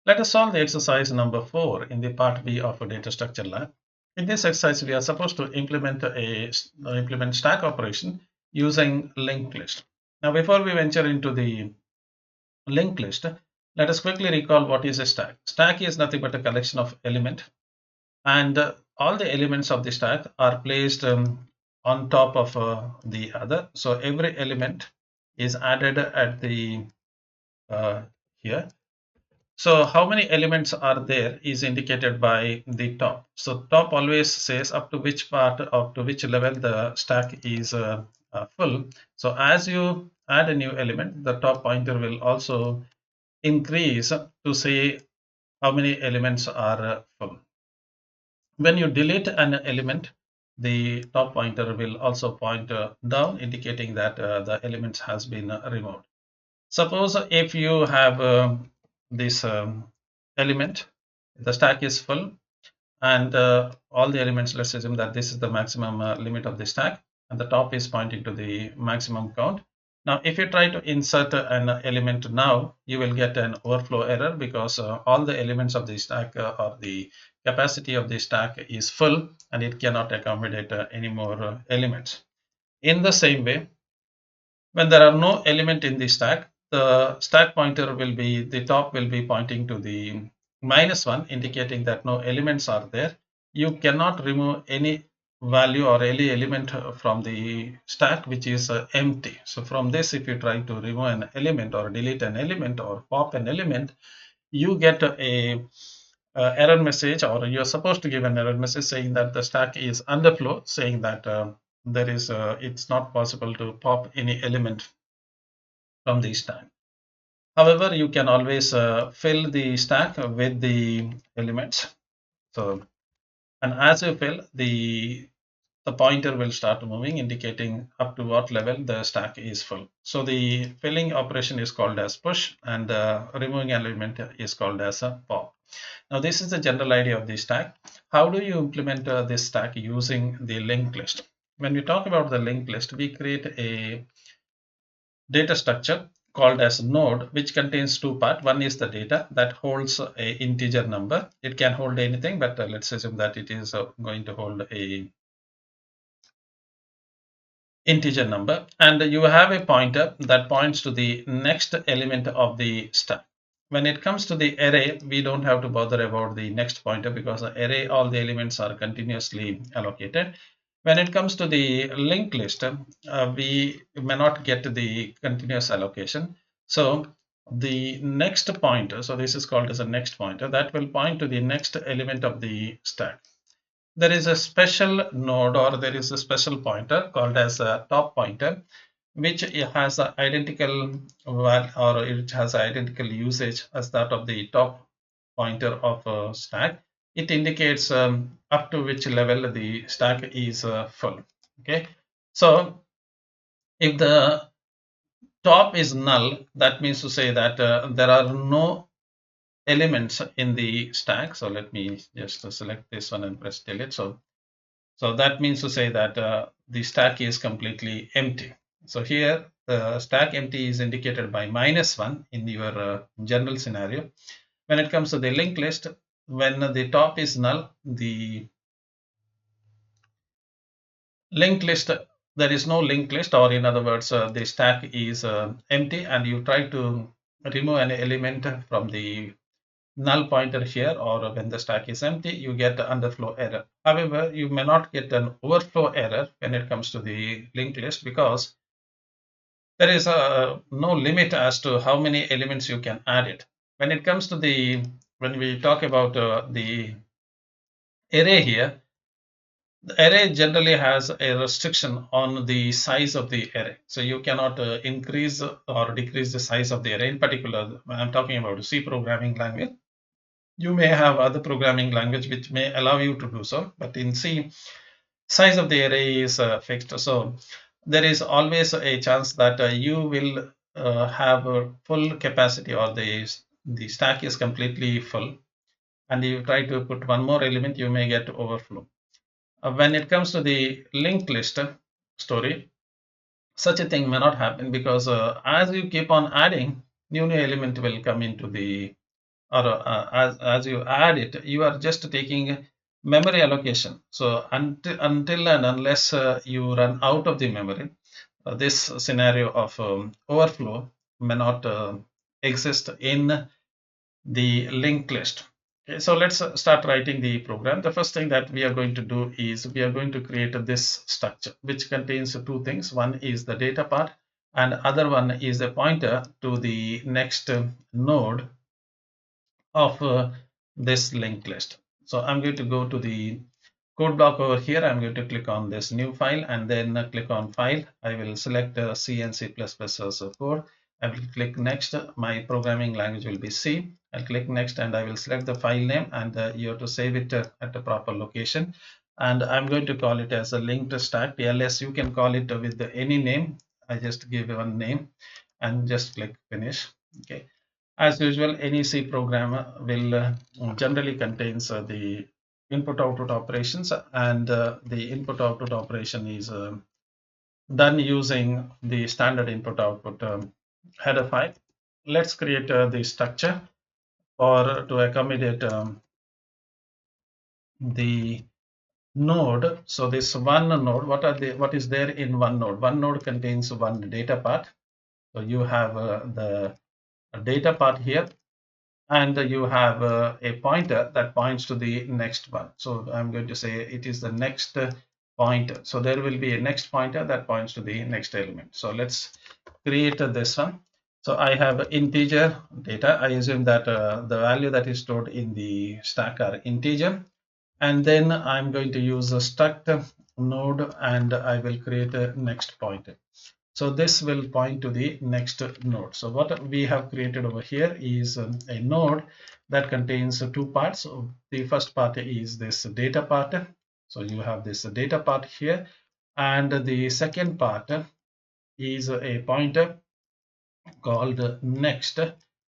Let us solve the exercise number 4 in the part B of a data structure lab. In this exercise, we are supposed to implement stack operation using linked list. Now, before we venture into the linked list, let us quickly recall what is a stack. Stack is nothing but a collection of elements, and all the elements of the stack are placed on top of the other. So every element is added at the uh, here. So how many elements are there is indicated by the top. So top always says up to which part, up to which level the stack is full. So as you add a new element, the top pointer will also increase to say how many elements are full. When you delete an element, the top pointer will also point down, indicating that the element has been removed. Suppose if you have this element, the stack is full, and all the elements, let's assume that this is the maximum limit of the stack, and the top is pointing to the maximum count. Now, if you try to insert an element now, you will get an overflow error because all the elements of the stack or the capacity of the stack is full and it cannot accommodate any more elements. In the same way, when there are no element in the stack, the stack pointer will be, the top will be pointing to the -1, indicating that no elements are there. You cannot remove any value or any element from the stack which is empty. So from this, if you try to remove an element or delete an element or pop an element, you get a error message, or you're supposed to give an error message saying that the stack is underflow, saying that there is it's not possible to pop any element from the stack. However, you can always fill the stack with the elements. So, and as you fill, the pointer will start moving, indicating up to what level the stack is full. So the filling operation is called as push, and removing element is called as a pop. Now, this is the general idea of the stack. How do you implement this stack using the linked list? When we talk about the linked list, we create a data structure called as node, which contains two parts. One is the data that holds a integer number. It can hold anything, but let's assume that it is going to hold a integer number, and you have a pointer that points to the next element of the stack. When it comes to the array, we don't have to bother about the next pointer because the array, all the elements are continuously allocated. When it comes to the linked list, we may not get the continuous allocation. So the next pointer, so this is called as a next pointer, that will point to the next element of the stack. There is a special node, or there is a special pointer called as a top pointer, which has a identical or it has identical usage as that of the top pointer of a stack. It indicates up to which level the stack is full. Okay, so if the top is null, that means to say that there are no elements in the stack. So let me just select this one and press delete. So that means to say that the stack is completely empty. So here the stack empty is indicated by -1 in your general scenario. When it comes to the linked list, when the top is null, the linked list, there is no linked list, or in other words, the stack is empty, and you try to remove an element from the null pointer here, or when the stack is empty, you get the underflow error. However, you may not get an overflow error when it comes to the linked list because there is no limit as to how many elements you can add it. When it comes to when we talk about the array here, the array generally has a restriction on the size of the array. So you cannot increase or decrease the size of the array. In particular, I'm talking about a C programming language. You may have other programming language which may allow you to do so, but in C, size of the array is fixed. So there is always a chance that you will have a full capacity, or the stack is completely full, and you try to put one more element, you may get overflow. When it comes to the linked list story, such a thing may not happen because as you keep on adding, new element will come into the or as you add it, you are just taking memory allocation. So until and unless you run out of the memory, this scenario of overflow may not exist in the linked list. Okay, so let's start writing the program. The first thing that we are going to do is we are going to create this structure, which contains two things. One is the data part, and other one is a pointer to the next node of this linked list. So I'm going to go to the code block over here. I'm going to click on this new file and then click on file. I will select C and C++ as a code. I will click next. My programming language will be C. I'll click next and I will select the file name, and you have to save it at the proper location. And I'm going to call it as a linked stack ls. You can call it with any name. I just give one name and just click finish. Okay. As usual, any C program will generally contains the input-output operations, and the input-output operation is done using the standard input-output header file. Let's create the structure for to accommodate the node. So this one node, what is there in one node? One node contains one data part. So you have the data part here, and you have a pointer that points to the next one. So I'm going to say it is the next pointer. So there will be a next pointer that points to the next element. So let's create this one. So I have integer data. I assume that the value that is stored in the stack are integer, and then I'm going to use a struct node, and I will create a next pointer. So this will point to the next node. So what we have created over here is a node that contains two parts. So the first part is this data part. So you have this data part here, and the second part is a pointer called next,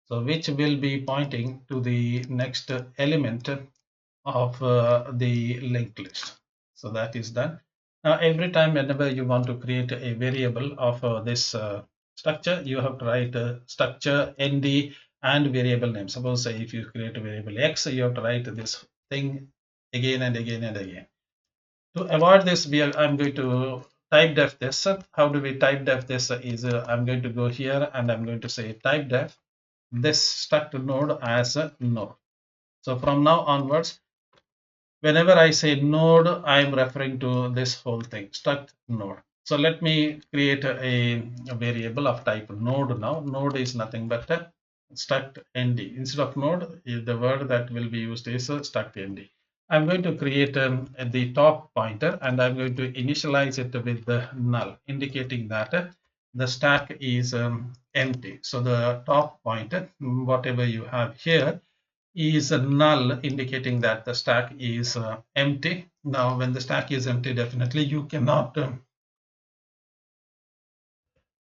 so which will be pointing to the next element of the linked list. So that is done. Now every time whenever you want to create a variable of this structure, you have to write structure nd and variable name. Suppose say if you create a variable x, you have to write this thing again and again and again. To avoid this, I'm going to type def this. How do we type def this? Is I'm going to go here and I'm going to say type def this struct node as a node. So from now onwards, whenever I say node, I'm referring to this whole thing, struct node. So let me create a variable of type node now. Node is nothing but a struct nd. Instead of node, the word that will be used is struct nd. I'm going to create the top pointer, and I'm going to initialize it with the null, indicating that the stack is empty. So the top pointer, whatever you have here, is null, indicating that the stack is empty. Now, when the stack is empty, definitely you cannot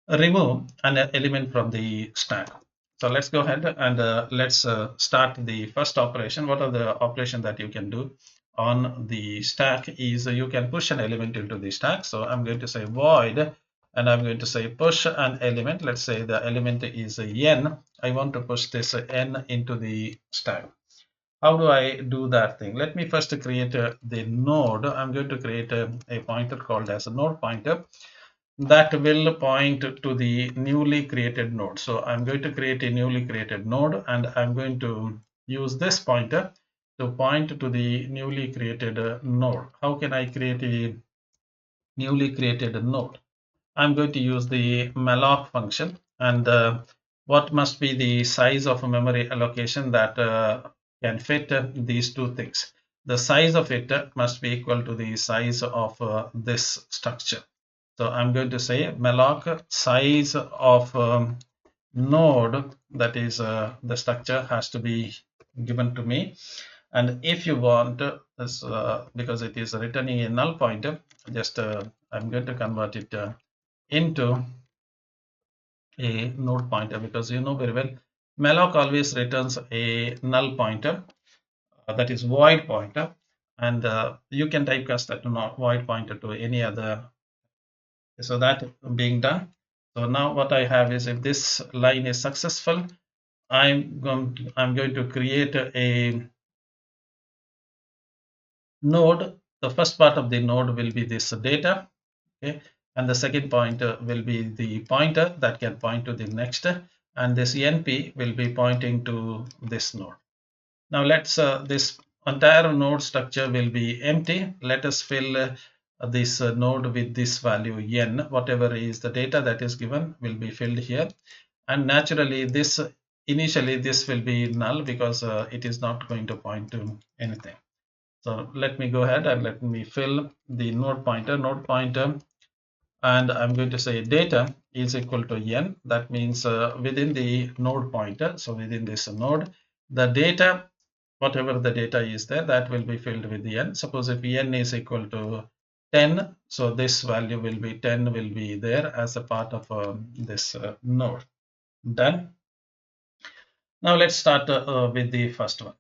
remove an element from the stack. So let's go ahead and let's start the first operation. What are the operations that you can do on the stack is you can push an element into the stack. So I'm going to say void, and I'm going to say push an element. Let's say the element is n. I want to push this n into the stack. How do I do that thing? Let me first create the node. I'm going to create a pointer called as a node pointer that will point to the newly created node. So I'm going to create a newly created node, and I'm going to use this pointer to point to the newly created node. How can I create a newly created node? I'm going to use the malloc function, and what must be the size of a memory allocation that can fit these two things. The size of it must be equal to the size of this structure. So I'm going to say malloc size of node, that is the structure, has to be given to me. And if you want this, because it is returning a null pointer, just I'm going to convert it into a node pointer, because you know very well malloc always returns a null pointer, that is void pointer, and you can typecast that void pointer to any other. So that being done, so now what I have is, if this line is successful, I'm going to create a node. The first part of the node will be this data, okay, and the second pointer will be the pointer that can point to the next, and this np will be pointing to this node. Now let's this entire node structure will be empty. Let us fill this node with this value n. Whatever is the data that is given will be filled here, and naturally this initially this will be null because it is not going to point to anything. So let me go ahead and let me fill the node pointer, and I'm going to say data is equal to n. That means within the node pointer, so within this node, the data, whatever the data is there, that will be filled with the n. Suppose if n is equal to 10, so this value will be 10 will be there as a part of this node. Done. Now let's start with the first one.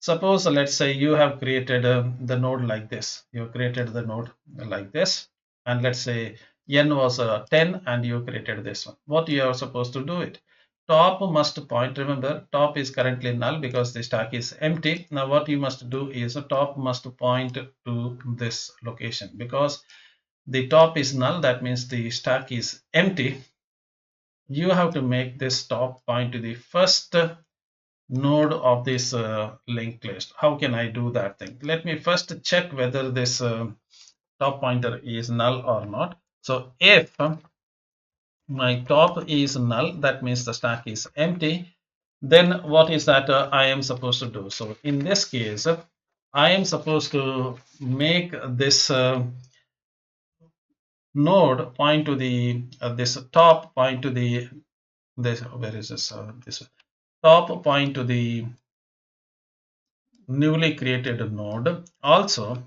Suppose let's say you have created the node like this. You created the node like this, and let's say n was 10 and you created this one. What you are supposed to do it? Top must point. Remember, top is currently null because the stack is empty. Now what you must do is top must point to this location because the top is null. That means the stack is empty. You have to make this top point to the first node of this linked list. How can I do that thing? Let me first check whether this top pointer is null or not. So if my top is null, that means the stack is empty, then what is that I am supposed to do? So in this case, I am supposed to make this node point to the this top point to the this where is this top point to the newly created node. Also,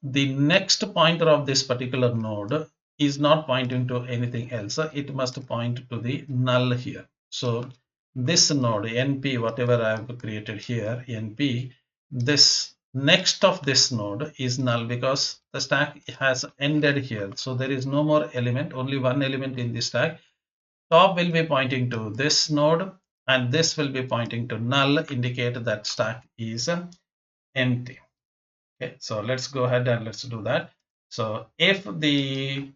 the next pointer of this particular node is not pointing to anything else. It must point to the null here. So this node np, whatever I have created here, np, this next of this node is null because the stack has ended here. So there is no more element, only one element in the stack. Top will be pointing to this node and this will be pointing to null, indicate that stack is empty. Okay, so let's go ahead and let's do that. So if the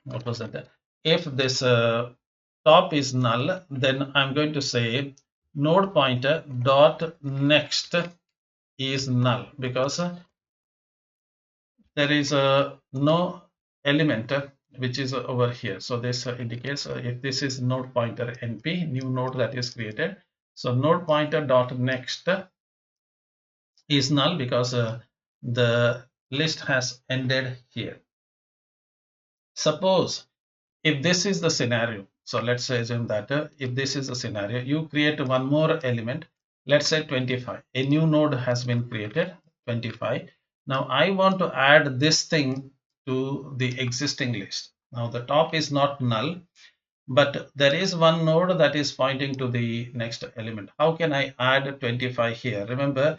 what was that? If this top is null, then I'm going to say node pointer dot next is null because there is no element which is over here. So this indicates if this is node pointer np, new node that is created. So node pointer dot next is null because the list has ended here. Suppose if this is the scenario, so let's assume that if this is the scenario, you create one more element, let's say 25. A new node has been created, 25. Now I want to add this thing to the existing list. Now the top is not null, but there is one node that is pointing to the next element. How can I add 25 here? Remember,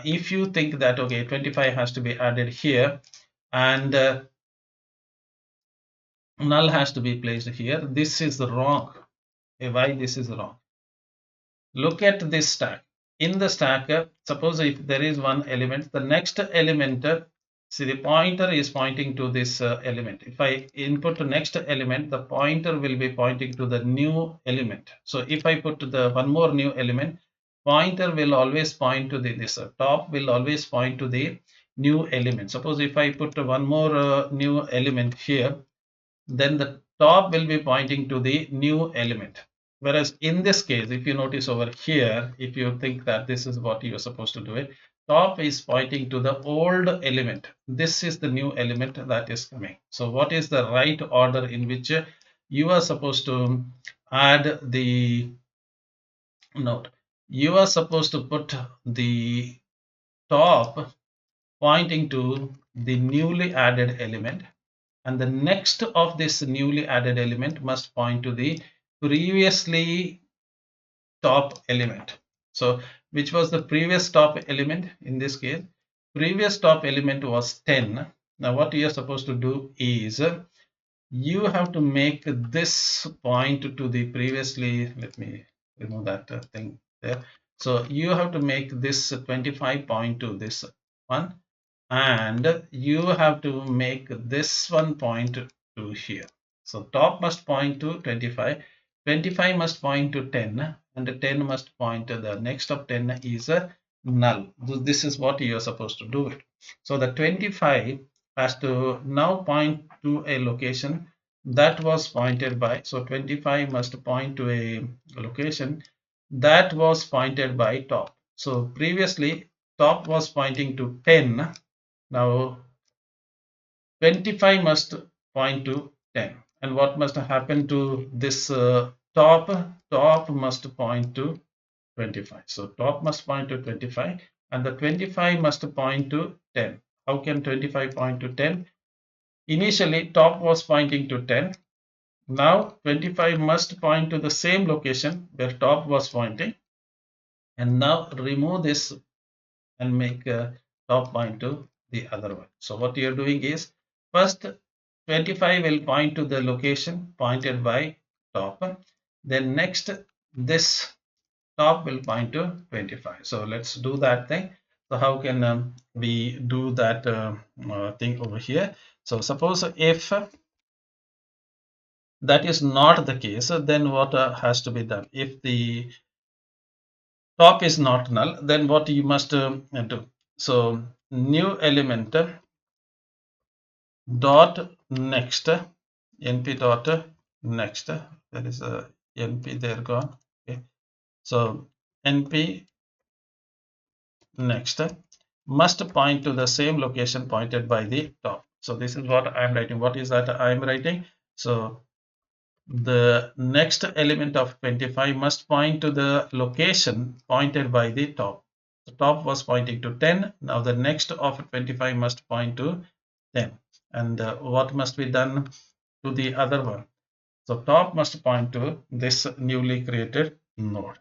if you think that, okay, 25 has to be added here, and null has to be placed here. This is wrong. Why this is wrong? Look at this stack. In the stack, suppose if there is one element, the next element, see the pointer is pointing to this element. If I input the next element, the pointer will be pointing to the new element. So if I put the one more new element, pointer will always point to the this top will always point to the new element. Suppose if I put one more new element here, then the top will be pointing to the new element. Whereas in this case, if you notice over here, if you think that this is what you're supposed to do it, top is pointing to the old element. This is the new element that is coming. So what is the right order in which you are supposed to add the node? You are supposed to put the top pointing to the newly added element, and the next of this newly added element must point to the previously top element. So which was the previous top element? In this case, previous top element was 10. Now what you are supposed to do is you have to make this point to the previously, let me remove that thing there. So you have to make this 25 point to this one, and you have to make this one point to here. So top must point to 25, 25 must point to 10, and 10 must point to the next of 10 is a null. This is what you are supposed to do it. So the 25 has to now point to a location that was pointed by, so 25 must point to a location that was pointed by top. So previously top was pointing to 10. Now 25 must point to 10. And what must happen to this top? Top must point to 25. So top must point to 25, and the 25 must point to 10. How can 25 point to 10? Initially top was pointing to 10. Now 25 must point to the same location where top was pointing, and now remove this and make a top point to the other one. So what you're doing is, first 25 will point to the location pointed by top. Then next, this top will point to 25. So let's do that thing. So how can we do that thing over here? So suppose if that is not the case, then what has to be done? If the top is not null, then what you must do? So new element dot next, np dot next, there is a np there gone. Okay, so np next must point to the same location pointed by the top. So this is what I'm writing. What is that I'm writing? So the next element of 25 must point to the location pointed by the top. The top was pointing to 10. Now the next of 25 must point to 10. And what must be done to the other one? So top must point to this newly created node.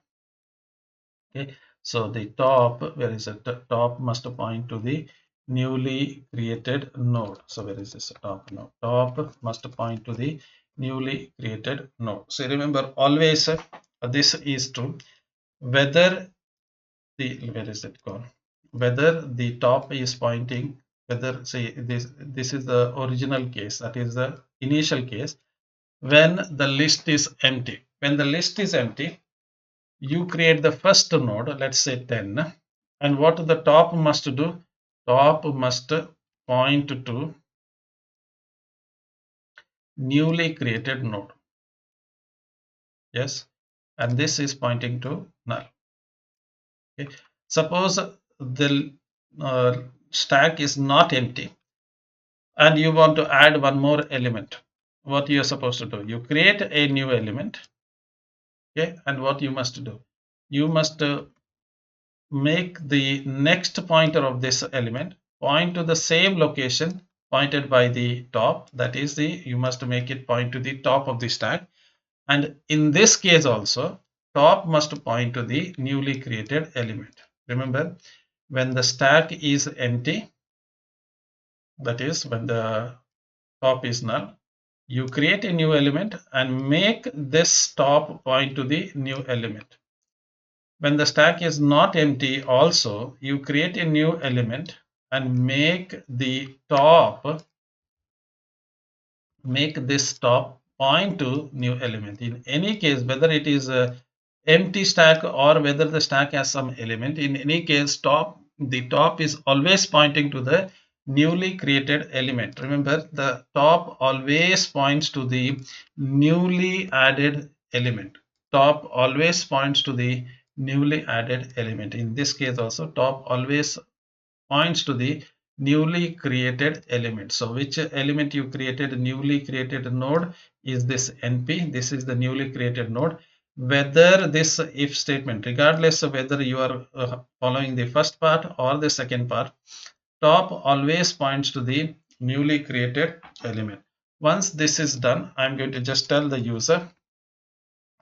Okay, so the top, where is it? Top must point to the newly created node. So where is this top node? Top must point to the newly created node. So remember, always this is true. Whether the, where is it gone? Whether the top is pointing, whether, say, this is the original case, that is the initial case, when the list is empty. When the list is empty, you create the first node, let's say 10, and what the top must do? Top must point to newly created node. Yes, and this is pointing to null. Okay. Suppose the stack is not empty and you want to add one more element. What you are supposed to do? You create a new element. Okay, and what you must do? You must make the next pointer of this element point to the same location pointed by the top. That is, the you must make it point to the top of the stack, and in this case also top must point to the newly created element. Remember, when the stack is empty, that is when the top is null, you create a new element and make this top point to the new element. When the stack is not empty also, you create a new element and make the top, make this top point to new element. In any case, whether it is a empty stack or whether the stack has some element, in any case the top is always pointing to the newly created element. Remember, the top always points to the newly added element. Top always points to the newly added element. In this case also, top always points to the newly created element. So which element you created? Newly created node is this np. This is the newly created node. Whether this if statement, regardless of whether you are following the first part or the second part, top always points to the newly created element. Once this is done, I'm going to just tell the user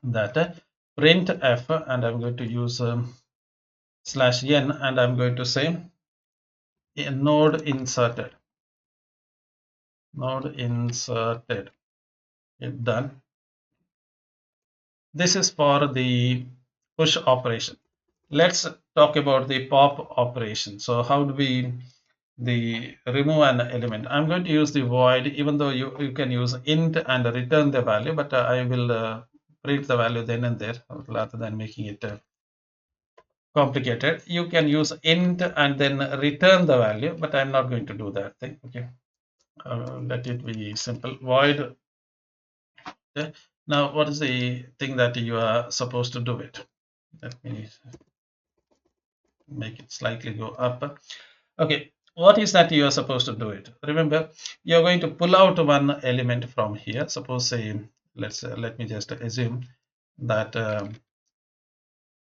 that print f, and I'm going to use /n, and I'm going to say node inserted. Done. This is for the push operation. Let's talk about the pop operation. So how do we the remove an element? I'm going to use the void, even though you can use int and return the value, but I will print the value then and there rather than making it complicated. You can use int and then return the value, but I'm not going to do that thing. Okay, let it be simple. Void. Okay. Now, what is the thing that you are supposed to do it? Let me make it slightly go up. Okay, what is that you are supposed to do it? Remember, you're going to pull out one element from here. Suppose say, let me just assume that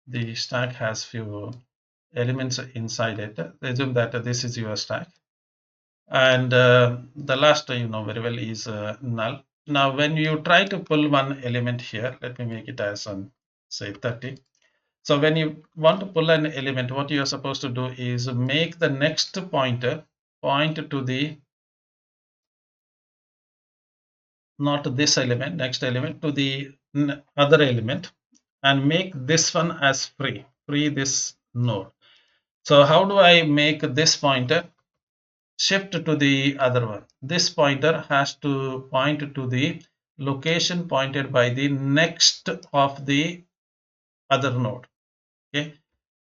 the stack has few elements inside it. Assume that this is your stack, and the last you know very well is null. Now, when you try to pull one element here, let me make it as say 30. So when you want to pull an element, what you are supposed to do is make the next pointer point to the, not this element, next element, to the other element, and make this one as free this node. So how do I make this pointer shift to the other one? This pointer has to point to the location pointed by the next of the other node. Okay,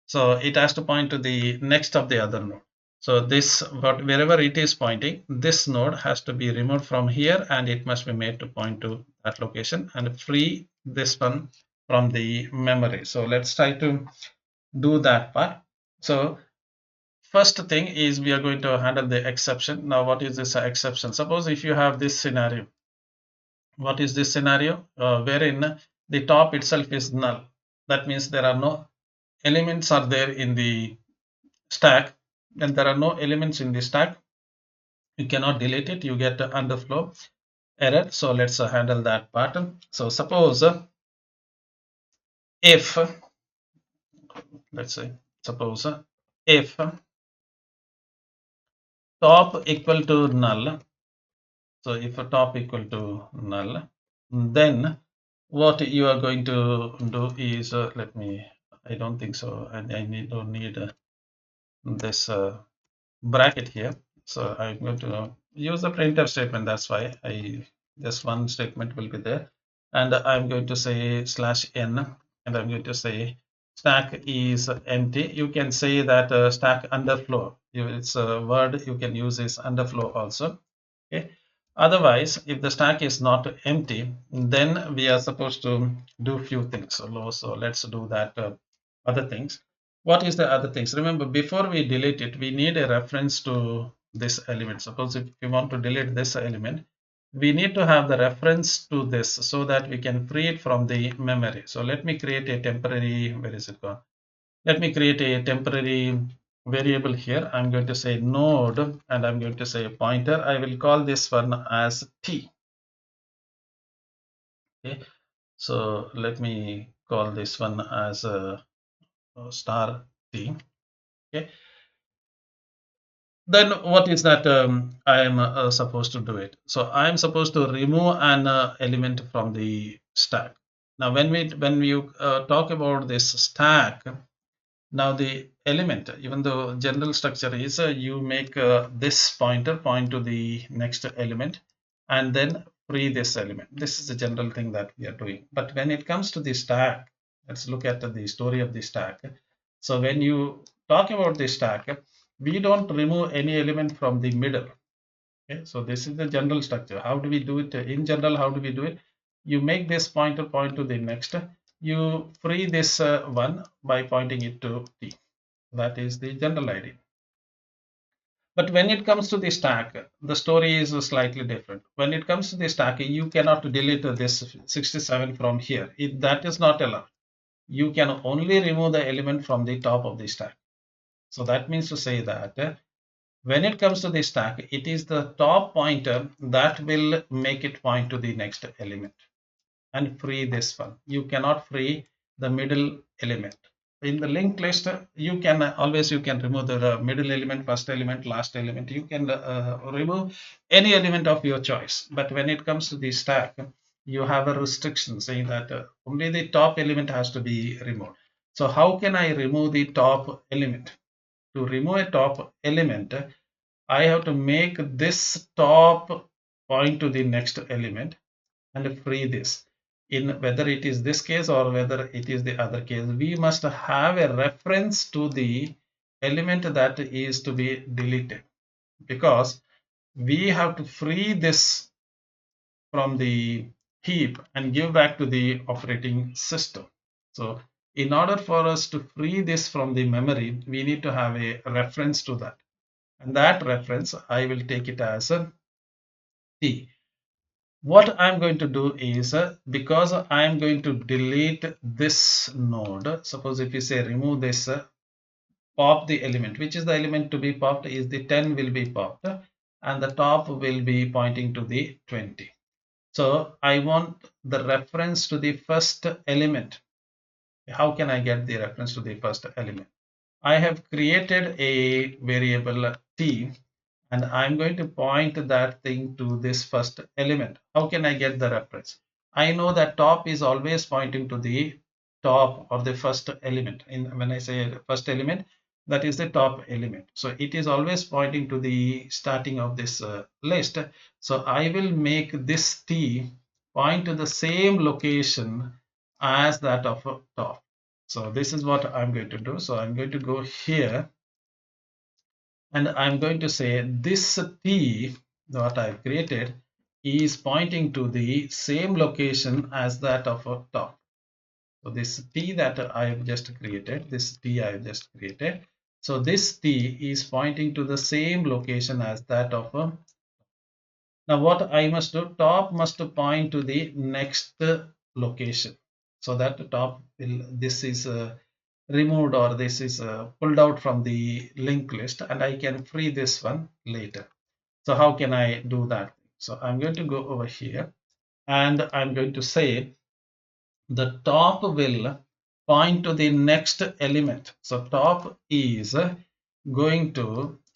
so it has to point to the next of the other node. So this, wherever it is pointing, this node has to be removed from here, and it must be made to point to that location and free this one from the memory. So let's try to do that part. So first thing is we are going to handle the exception. Now, what is this exception? Suppose if you have this scenario. What is this scenario? Wherein the top itself is null. That means there are no elements are there in the stack. Then there are no elements in the stack. You cannot delete it. You get underflow error. So let's handle that part. So suppose if, let's say, suppose if top equal to null. So if a top equal to null, then what you are going to do is, let me, I don't think so. Don't need this bracket here. So I'm going to use the printf statement. That's why I just one statement will be there, and I'm going to say /n, and I'm going to say stack is empty. You can say that stack underflow. It's a word you can use is underflow also. Okay. Otherwise, if the stack is not empty, then we are supposed to do few things. So let's do that other things. What is the other things? Remember, before we delete it, we need a reference to this element. Suppose if we want to delete this element, we need to have the reference to this so that we can free it from the memory. So let me create a temporary, where is it gone? Let me create a temporary variable here. I'm going to say node, and I'm going to say pointer. I will call this one as t. Okay, so let me call this one as star t. Okay, then what is that I am supposed to do it? So I am supposed to remove an element from the stack. Now when you talk about this stack, now the element, even though general structure is you make this pointer point to the next element and then free this element. This is the general thing that we are doing. But when it comes to the stack, let's look at the story of the stack. So when you talk about the stack, we don't remove any element from the middle. Okay, so this is the general structure. How do we do it in general? How do we do it? You make this pointer point to the next. You free this one by pointing it to t. That is the general idea. But when it comes to the stack, the story is slightly different. When it comes to the stack, you cannot delete this 67 from here. That is not allowed. You can only remove the element from the top of the stack. So that means to say that when it comes to the stack, it is the top pointer that will make it point to the next element and free this one. You cannot free the middle element. In the linked list, you can always you can remove the middle element, first element, last element. You can remove any element of your choice. But when it comes to the stack, you have a restriction saying that only the top element has to be removed. So how can I remove the top element? To remove a top element, I have to make this top point to the next element and free this. In whether it is this case or whether it is the other case, we must have a reference to the element that is to be deleted, because we have to free this from the heap and give back to the operating system. So in order for us to free this from the memory, we need to have a reference to that. And that reference, I will take it as a T. What I'm going to do is, because I'm going to delete this node, suppose if you say remove this, pop the element, which is the element to be popped is the 10 will be popped, and the top will be pointing to the 20. So I want the reference to the first element. How can I get the reference to the first element? I have created a variable t, and I'm going to point that thing to this first element. How can I get the reference? I know that top is always pointing to the top or the first element. When I say first element, that is the top element. So it is always pointing to the starting of this list. So I will make this T point to the same location as that of top. So this is what I'm going to do. So I'm going to go here, and I'm going to say this T that I've created is pointing to the same location as that of a top. So this T that I have just created, this T I have just created. So this T is pointing to the same location as that of a. Now what I must do, top must point to the next location. So that the top will, this is removed, or this is pulled out from the linked list, and I can free this one later. So how can I do that? So I'm going to go over here, and I'm going to say the top will point to the next element. So top is going to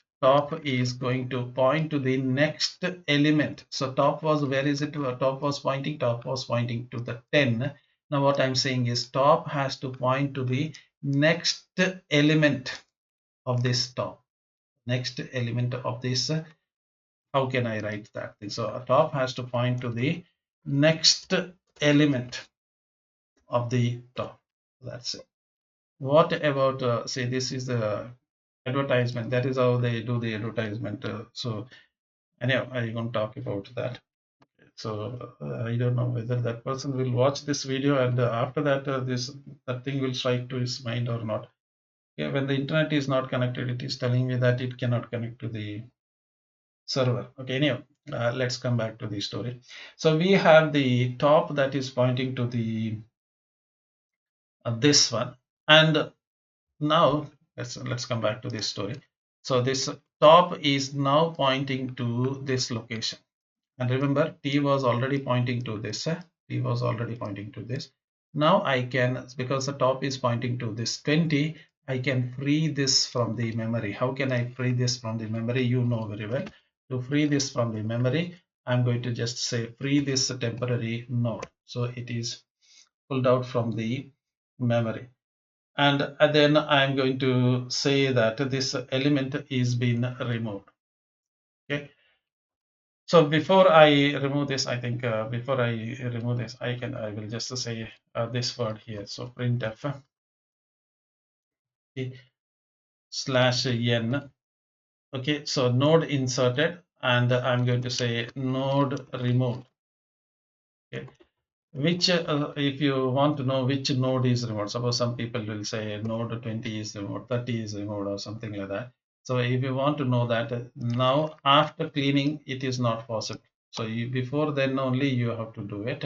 point to the next element. So top was, where is it? Top was pointing to the 10. Now what I'm saying is top has to point to the next element of this top. Next element of this. How can I write that? So a top has to point to the next element of the top. That's it. What about, say, this is the advertisement. That is how they do the advertisement. So anyhow, I'm going to talk about that. So I don't know whether that person will watch this video, and after that, that thing will strike to his mind or not. Okay, when the internet is not connected, it is telling me that it cannot connect to the server. Okay, anyhow, let's come back to the story. So we have the top that is pointing to the this one, and now let's come back to this story. So this top is now pointing to this location, and remember T was already pointing to this. T was already pointing to this. Now I can, because the top is pointing to this 20, I can free this from the memory. How can I free this from the memory? You know very well. To free this from the memory, I'm going to just say free this temporary node. So it is pulled out from the memory. And then I'm going to say that this element is being removed. Okay. So before I remove this, I think before I remove this, I will just say this word here. So printf slash n. Okay, so node inserted, and I'm going to say node removed. Okay, which if you want to know which node is removed, suppose some people will say node 20 is removed, 30 is removed, or something like that. So if you want to know that, now after cleaning, it is not possible. So before then only you have to do it.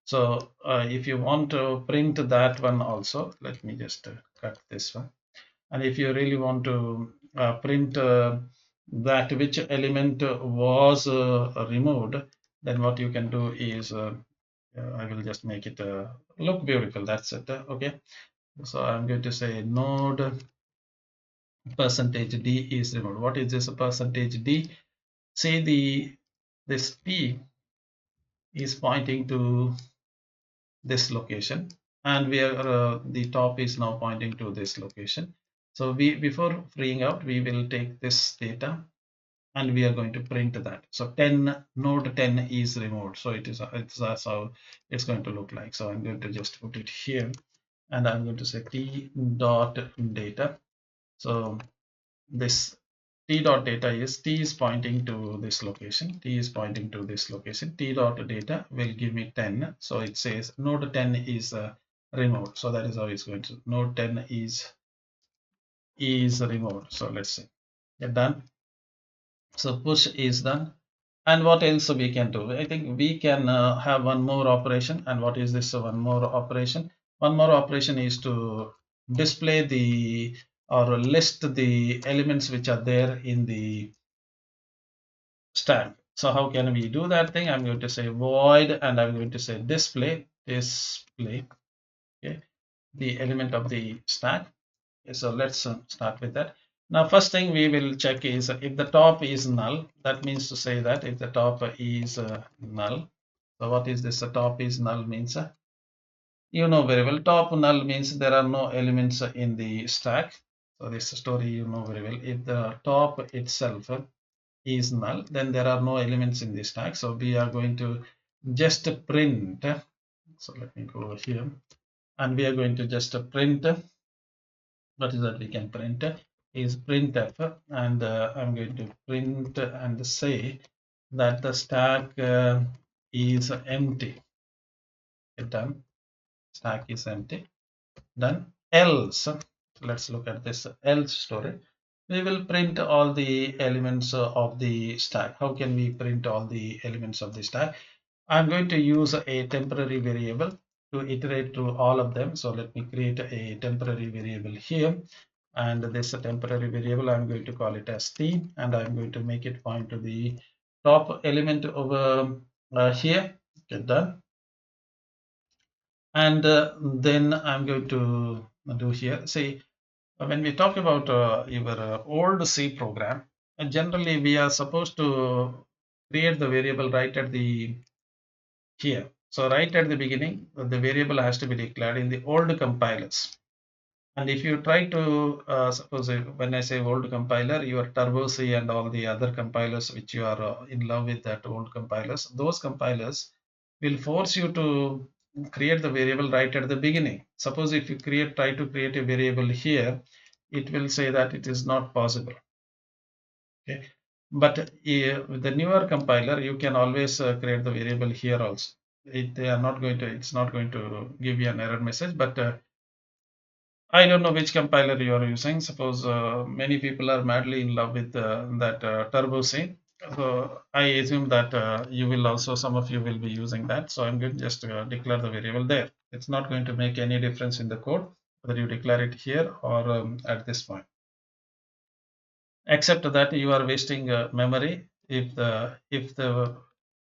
So if you want to print that one also, let me just cut this one. And if you really want to print that which element was removed, then what you can do is I will just make it look beautiful. That's it. Okay. So I'm going to say node percentage D is removed. What is this percentage D? Say this P is pointing to this location, and we are the top is now pointing to this location. So we, before freeing out, we will take this data and we are going to print that. So 10, node 10 is removed. So it's that's how it's going to look like. So I'm going to just put it here, and I'm going to say t dot data. So this t dot data is t is pointing to this location, t is pointing to this location, t dot data will give me 10. So it says node 10 is removed. So that is how it's going to, node 10 is removed. So let's see, get done. So push is done. And what else we can do? I think we can have one more operation. And what is this one more operation? One more operation is to display the, or list the elements which are there in the stack. So how can we do that thing? I'm going to say void, and I'm going to say display, okay, the element of the stack. Okay, so let's start with that. Now, first thing we will check is if the top is null. That means to say that if the top is null. So what is this? The top is null means, you know very well, top null means there are no elements in the stack. So this story you know very well. If the top itself is null, then there are no elements in the stack. So we are going to just print. So let me go here, and we are going to just print. What is that we can print is printf, and I'm going to print and say that the stack is empty. Done. Stack is empty. Done. Else, let's look at this else story. We will print all the elements of the stack. How can we print all the elements of the stack? I'm going to use a temporary variable to iterate through all of them. So let me create a temporary variable here. And this temporary variable, I'm going to call it as t, and I'm going to make it point to the top element over here. Get done. And then I'm going to do here. See, when we talk about your old C program, generally we are supposed to create the variable right at the here. So right at the beginning, the variable has to be declared in the old compilers. And if you try to, suppose when I say old compiler, your Turbo C and all the other compilers which you are in love with, that old compilers, those compilers will force you to create the variable right at the beginning. Suppose if you try to create a variable here, it will say that it is not possible. Okay, but with the newer compiler, you can always create the variable here also. They are not going to, it's not going to give you an error message, but I don't know which compiler you are using. Suppose many people are madly in love with that Turbo C. So I assume that you will also, some of you will be using that. So I'm going to just declare the variable there. It's not going to make any difference in the code whether you declare it here or at this point. Except that you are wasting memory. If the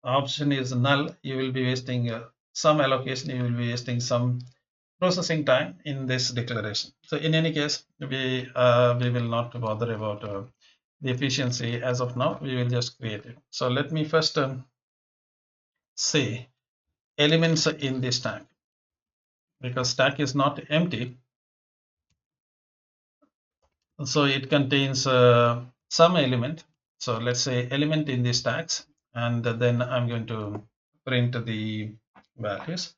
option is null, you will be wasting some allocation. You will be wasting some processing time in this declaration. So in any case, we will not bother about the efficiency as of now. We will just create it. So let me first say elements in the stack, because stack is not empty. So it contains some element. So let's say element in the stacks, and then I'm going to print the values.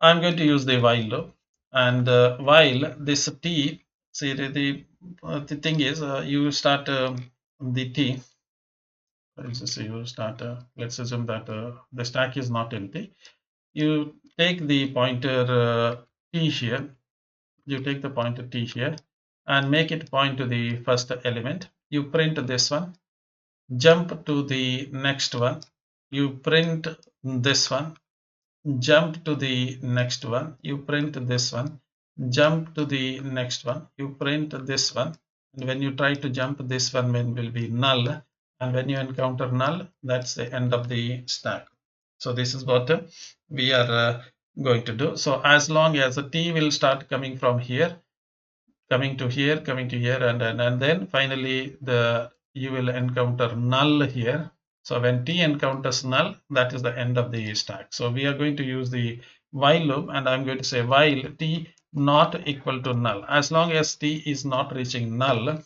I'm going to use the while loop, and while this t, see the thing is you start the t. Let's say you start. Let's assume that the stack is not empty. You take the pointer t here. You take the pointer t here and make it point to the first element. You print this one. Jump to the next one. You print this one. Jump to the next one, you print this one. Jump to the next one, you print this one. And when you try to jump, this one will be null, and when you encounter null, that's the end of the stack. So this is what we are going to do. So as long as the t will start coming from here, coming to here, coming to here, and then finally you will encounter null here. So when t encounters null, that is the end of the stack. So we are going to use the while loop, and I'm going to say while t not equal to null. As long as t is not reaching null,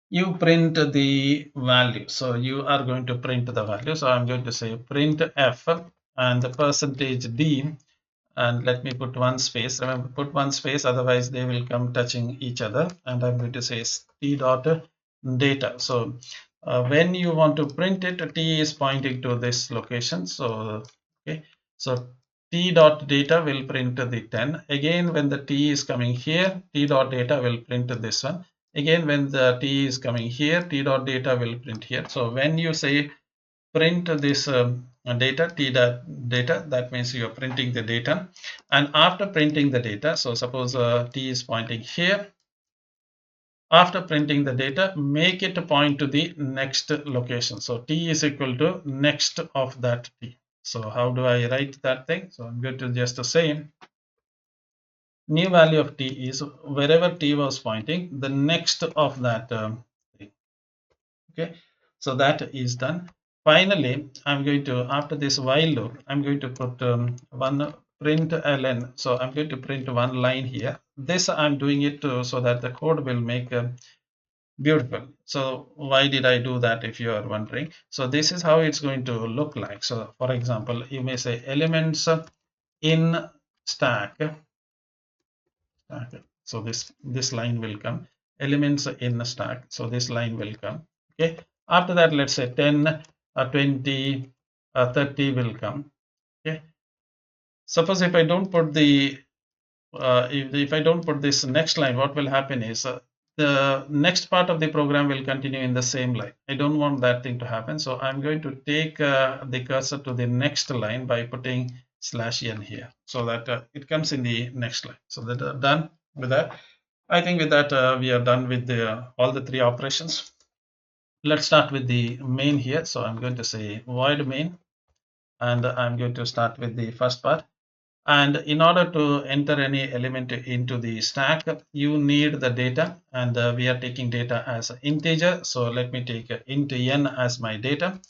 you print the value. So you are going to print the value. So I'm going to say print f and the percentage d, and let me put one space. Remember, put one space, otherwise they will come touching each other. And I'm going to say t dot data. So when you want to print it, t is pointing to this location. So okay, so t dot data will print the 10. Again, when the t is coming here, t dot data will print this one. Again, when the t is coming here, t dot data will print here. So when you say print this data, t dot data, that means you are printing the data. And after printing the data, so suppose t is pointing here. After printing the data, make it point to the next location. So t is equal to next of that t. So how do I write that thing? So I'm going to just say new value of t is wherever t was pointing, the next of that thing. Okay, so that is done. Finally, I'm going to, after this while loop, I'm going to put one print ln. So I'm going to print one line here. This I'm doing it so that the code will make beautiful. So why did I do that, if you are wondering? So this is how it's going to look like. So for example, you may say elements in stack. So this line will come, elements in a stack. So this line will come. Okay. After that, let's say 10, 20, 30 will come. Okay. Suppose if I don't put the if I don't put this next line, what will happen is the next part of the program will continue in the same line. I don't want that thing to happen. So I'm going to take the cursor to the next line by putting /n here, so that it comes in the next line. So that done with that. I think with that we are done with all the three operations. Let's start with the main here. So I'm going to say void main, and I'm going to start with the first part. And in order to enter any element into the stack, you need the data, and we are taking data as an integer. So let me take int n as my data,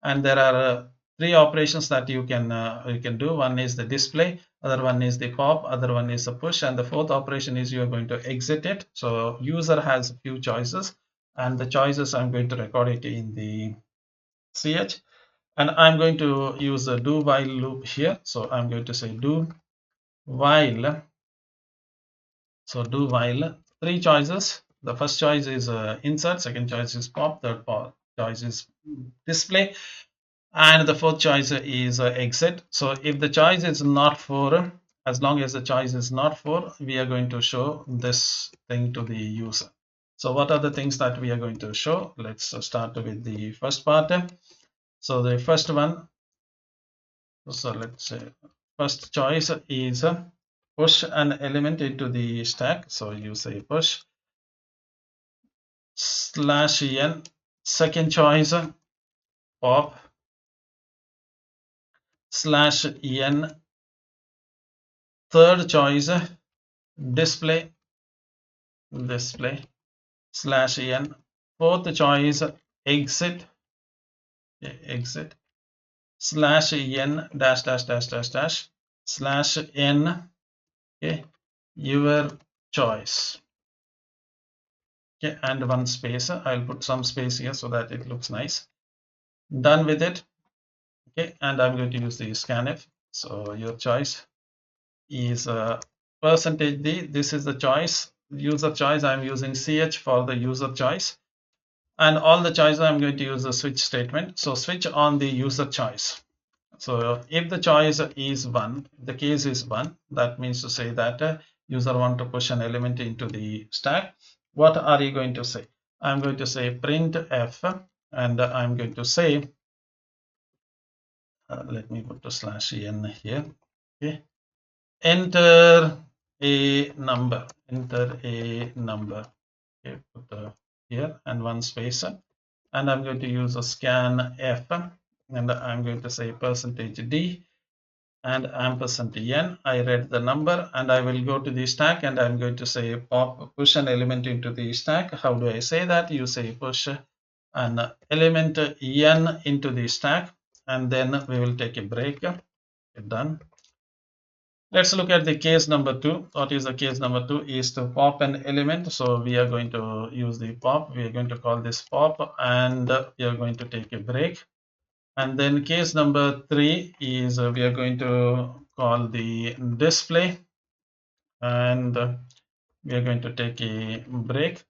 and there are three operations that you can do. One is the display, other one is the pop, other one is the push, and the fourth operation is you are going to exit it. So user has a few choices, and the choices I'm going to record it in the ch. And I'm going to use a do while loop here. So I'm going to say do while. So do while, three choices. The first choice is insert, second choice is pop, third choice is display, and the fourth choice is exit. So if the choice is not for, as long as the choice is not for, we are going to show this thing to the user. So what are the things that we are going to show? Let's start with the first part. So the first one, so let's say first choice is push an element into the stack. So you say push /n. Second choice pop /n. Third choice display /n. Fourth choice exit /n dash dash dash dash dash /n. Okay, your choice. Okay, and one space. I'll put some space here so that it looks nice. Done with it. Okay, and I'm going to use the scanf. So your choice is percentage %d. This is the choice, user choice. I'm using ch for the user choice, and all the choices I'm going to use the switch statement. So switch on the user choice. So if the choice is 1, the case is 1, that means to say that user want to push an element into the stack. What are you going to say? I'm going to say print f, and I'm going to say let me put the /n here. Okay, enter a number. Okay, put here and one space, and I'm going to use a scan f, and I'm going to say %d and %n. I read the number, and I will go to the stack, and I'm going to say pop push an element into the stack. How do I say that? You say push an element n into the stack, and then we will take a break. Done. Let's look at the case number 2. What is the case number 2? Is to pop an element. So we are going to use the pop. We are going to call this pop, and we are going to take a break. And then case number 3 is we are going to call the display, and we are going to take a break.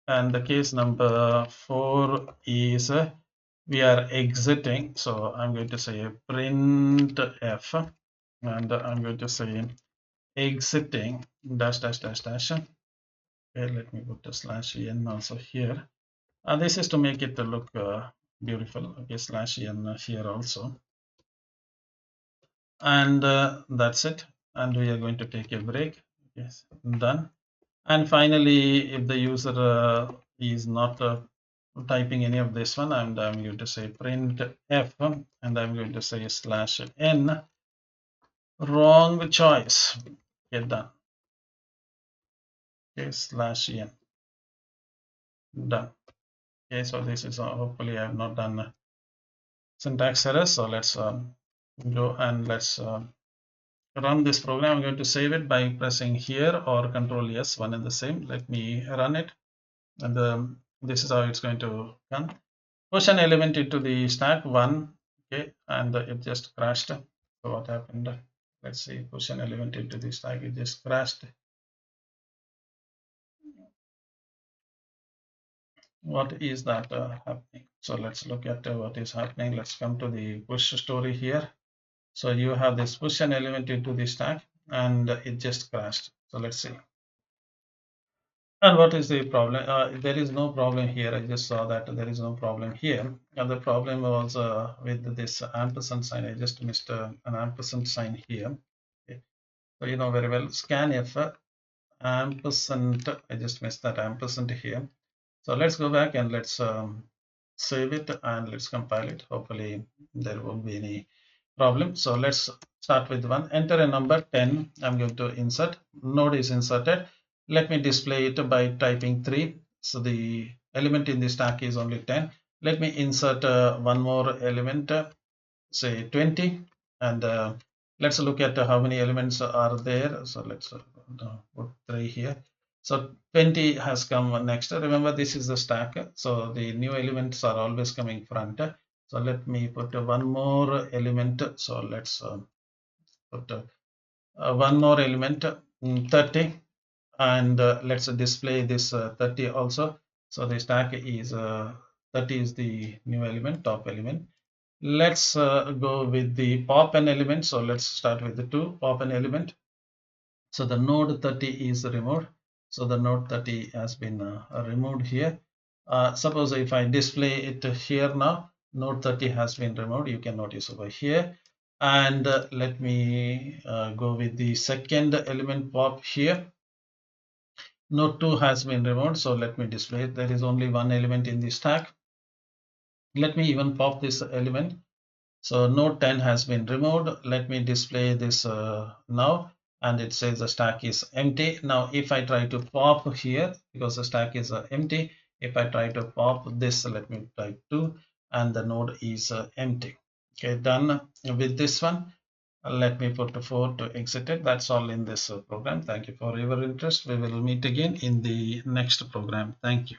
And the case number 4 is we are exiting. So I'm going to say print f, and I'm going to say exiting dash dash dash dash. Okay, let me put a slash n also here. And this is to make it look beautiful. Okay, slash n here also. And that's it. And we are going to take a break. Yes, done. And finally, if the user is not typing any of this one, and I'm going to say print f, and I'm going to say slash n, wrong choice. Get done. Okay, slash n, done. Okay, so this is hopefully I have not done syntax errors. So let's go and let's run this program. I'm going to save it by pressing here or Control S, one and the same. Let me run it, and this is how it's going to run. Push an element into the stack 1. Okay, and it just crashed. So what happened? Let's see. Push an element into the stack. It just crashed. What is that happening? So let's look at what is happening. Let's come to the push story here. So you have this push an element into the stack, and it just crashed. So let's see. And what is the problem? There is no problem here. I just saw that there is no problem here. And the problem was with this ampersand sign. I just missed an ampersand sign here. Okay. So you know very well. Scanf ampersand. I just missed that ampersand here. So let's go back and let's save it and let's compile it. Hopefully there won't be any problem. So let's start with one. Enter a number 10. I'm going to insert. Node is inserted. Let me display it by typing 3. So the element in the stack is only 10. Let me insert one more element, say 20, and let's look at how many elements are there. So let's put 3 here. So 20 has come next. Remember, this is the stack, so the new elements are always coming front. So let me put one more element. So let's put one more element, 30, and let's display this 30 also. So the stack is 30 is the new element, top element. Let's go with the pop an element. So let's start with the 2 pop an element. So the node 30 is removed. So the node 30 has been removed here. Suppose if I display it here now, node 30 has been removed. You can notice over here. And let me go with the second element pop here. Node 2 has been removed. So let me display it. There is only one element in the stack. Let me even pop this element. So node 10 has been removed. Let me display this now, and it says the stack is empty. Now if I try to pop here, because the stack is empty, if I try to pop this, let me type 2, and the node is empty. Okay, done with this one. Let me put 4 to exit it. That's all in this program. Thank you for your interest. We will meet again in the next program. Thank you.